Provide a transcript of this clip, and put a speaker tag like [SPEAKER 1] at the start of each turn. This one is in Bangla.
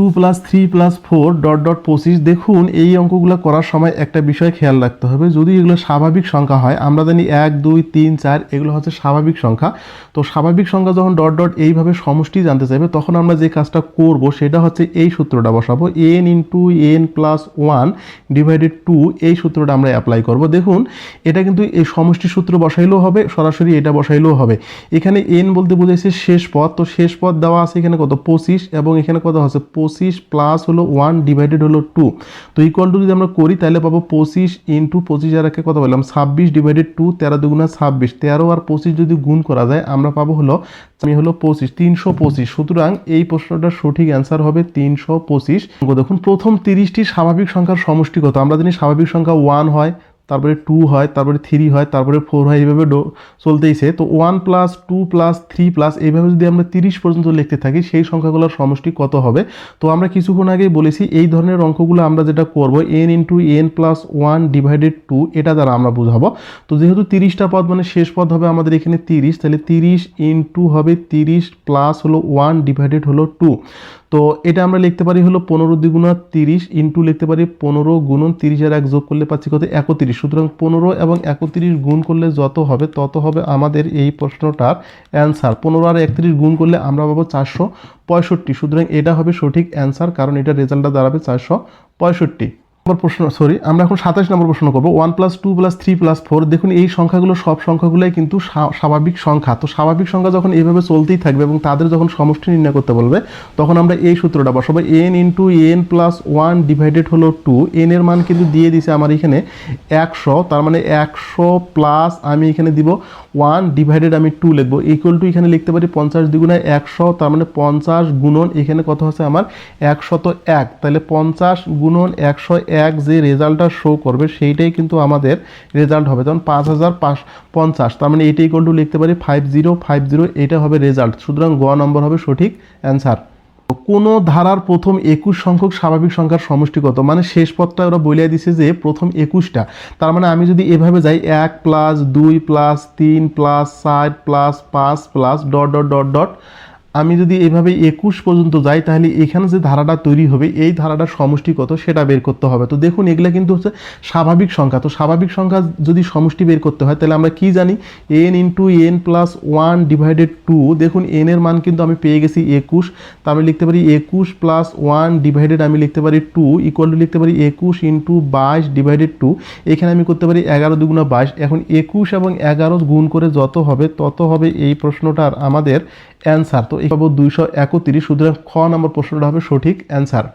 [SPEAKER 1] 2 + 3 + 4 ডট ডট 25। দেখুন এই অঙ্কগুলো করার সময় একটা বিষয় খেয়াল রাখতে হবে, যদি এগুলো স্বাভাবিক সংখ্যা হয়, আমরা জানি 1 2 3 4 এগুলো হচ্ছে স্বাভাবিক সংখ্যা। তো স্বাভাবিক সংখ্যা যখন ডট ডট এইভাবে সমষ্টি জানতে চাইবে, তখন আমরা যে কাজটা করব সেটা হচ্ছে এই সূত্রটা বসাবো, n × n + 1 ডিভাইডেড 2। এই সূত্রটা আমরা অ্যাপ্লাই করব। দেখুন এটা কিন্তু এই সমষ্টি সূত্র বসাইলেও হবে, সরাসরি এটা বসাইলেও হবে। এখানে n বলতে বোঝাইছে শেষ পদ, তো শেষ পদ দেওয়া আছে এখানে কত 25, এবং এখানে কত হচ্ছে 25 প্লাস হলো 1 ডিভাইডেড হলো 2। তো ইকুয়াল টু যদি আমরা করি তাহলে পাবো 25 × 25 আর একে কত বললাম 26 ডিভাইডেড 2, 13 দুগুণা 26, 13 আর 25 যদি গুণ করা যায় আমরা পাবো হলো 25, 325। সুতরাং এই প্রশ্নটার সঠিক অ্যান্সার হবে 325। দেখুন প্রথম 30টি স্বাভাবিক সংখ্যার সমষ্টি কত? আমরা জানি স্বাভাবিক সংখ্যা 1 হয়, তারপরে 2 হয়, তারপরে 3 হয়, তারপরে 4 হয়, এইভাবে চলতেইছে। তো 1 + 2 + 3 এইভাবে যদি আমরা 30 পর্যন্ত লিখতে থাকি, সেই সংখ্যাগুলোর সমষ্টি কত হবে? তো আমরা কিছুক্ষণ আগেই বলেছি এই ধরনের অঙ্কগুলো আমরা যেটা করব n × n + 1 ডিভাইডেড 2, এটা দ্বারা আমরা বুঝাবো। তো যেহেতু 30টা পদ মানে শেষ পদ হবে আমাদের এখানে 30, তাহলে 30 × হবে 30 প্লাস হলো 1 ডিভাইডেড হলো 2। তো এটা আমরা লিখতে পারি হলো 15 দ্বিগুণা 30 ইন্টু লিখতে পারি 15 গুণন 30 আর 1 যোগ করলে পাচ্ছি কত 31। সুতরাং 15 এবং 31 গুণ করলে যত হবে তত হবে আমাদের এই প্রশ্নটার অ্যান্সার। 15 আর 31 গুণ করলে আমরা পাবো 465। সুতরাং এটা হবে সঠিক অ্যান্সার, কারণ এটা রেজাল্টটা দাঁড়াবে 465। আমরা এখন 27 নম্বর প্রশ্ন করবো। 1 + 2 + 3 + 4। দেখুন এই সংখ্যাগুলো সব সংখ্যাগুলোই কিন্তু স্বাভাবিক সংখ্যা। তো স্বাভাবিক সংখ্যা যখন এইভাবে চলতেই থাকবে এবং তাদের যখন সমষ্টি নির্ণয় করতে বলবে, তখন আমরা এই সূত্রটা বসাবো, n × n + 1 ডিভাইডেড হলো 2। n এর মান কিন্তু দিয়ে দিছে আমার এখানে 100, তার মানে 100 প্লাস আমি এখানে দিব 1 ডিভাইডেড আমি 2 লিখবো, ইকুয়াল টু এখানে লিখতে পারি 50 দ্বিগুণা 100, তার মানে 50 গুণন এখানে কত হচ্ছে আমার 101। তাহলে 50 গুণন 101 যে রেজাল্টটা শো করবে সেইটাই কিন্তু আমাদের রেজাল্ট হবে, যেমন 5050, তার মানে এইটা ইকুয়াল টু লিখতে পারি 5050, এটা হবে রেজাল্ট। সুতরাং গ নম্বর হবে সঠিক অ্যান্সার। কোন ধারার প্রথম 21 সংখ্যক স্বাভাবিক সংখ্যার সমষ্টি কত? মানে শেষ পদটা ওরা বলে দিছে যে প্রথম 21টা, তার মানে আমি যদি এভাবে যাই 1 + 2 + 3 + 4 + 5 plus dot dot dot dot, আমি যদি এইভাবে 21 পর্যন্ত যাই, তাহলে এখানে যে ধারাটা তৈরি হবে এই ধারাটার সমষ্টি কত সেটা বের করতে হবে। তো দেখুন এগুলা কিন্তু হচ্ছে স্বাভাবিক সংখ্যা। তো স্বাভাবিক সংখ্যা যদি সমষ্টি বের করতে হয় তাহলে আমরা কি জানি, n × n + 1 ডিভাইডেড 2। দেখুন n এর মান কিন্তু আমি পেয়ে গেছি 21, তা আমি লিখতে পারি 21 + 1 ডিভাইডেড আমি লিখতে পারি 2, ইকুয়াল টু লিখতে পারি 21 × 22 ডিভাইডেড 2। এখানে আমি করতে পারি 11 দুগুণা 22। এখন 21 এবং 11 গুণ করে যত হবে তত হবে এই প্রশ্নটার আমাদের অ্যান্সার। তো এই পাবো 231। সুতরাং খ নম্বর প্রশ্নটা হবে সঠিক অ্যান্সার।